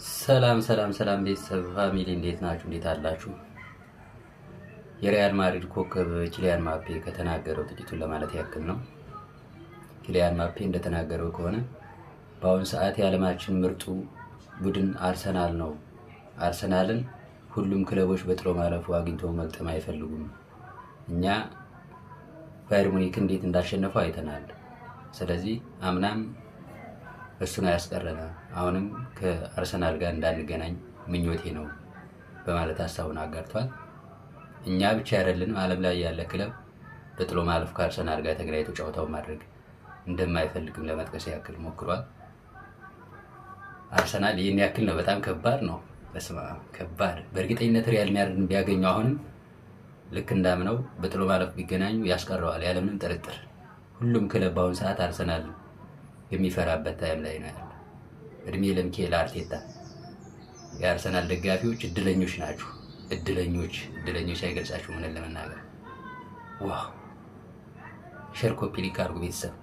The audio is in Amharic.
ሰላም ቤተሰብ ፋሚሊ እንዴት ናችሁ? እንዴት አላችሁ? የሪያል ማድሪድ ኮከብ ኪሊያን ማፔ ከተናገረው ጥቂቱን ለማለት ያክል ነው። ኪሊያን ማፔ እንደተናገረው ከሆነ በአሁኑ ሰዓት የዓለማችን ምርጡ ቡድን አርሰናል ነው። አርሰናልን ሁሉም ክለቦች በጥሎ ማለፉ አግኝተው መግጠም አይፈልጉም። እኛ ባየር ሙኒክ እንዴት እንዳሸነፈው አይተናል። ስለዚህ አምናም እሱን ያስቀረና አሁንም ከአርሰናል ጋር እንዳንገናኝ ምኞቴ ነው በማለት ሐሳቡን አጋርቷል። እኛ ብቻ አይደለንም፣ ዓለም ላይ ያለ ክለብ በጥሎ ማለፍ ከአርሰናል ጋር ተገናኝቶ ጨዋታው ማድረግ እንደማይፈልግም ለመጥቀስ ያክል ሞክሯል። አርሰናል ይህን ያክል ነው፣ በጣም ከባድ ነው። በስማ ከባድ በእርግጠኝነት ሪያል ማድሪድን ቢያገኙ አሁንም ልክ እንዳምነው በጥሎ ማለፍ ቢገናኙ ያስቀረዋል ያለምንም ጥርጥር። ሁሉም ክለብ በአሁኑ ሰዓት አርሰናል የሚፈራበት ታይም ላይ ነው ያለው። እድሜ ለሚኬል አርቴታ። የአርሰናል ደጋፊዎች እድለኞች ናችሁ። እድለኞች አይገልጻችሁም። ምን ለመናገር ዋው! ሼር ኮፒ ሊንክ አድርጉ ቤተሰብ።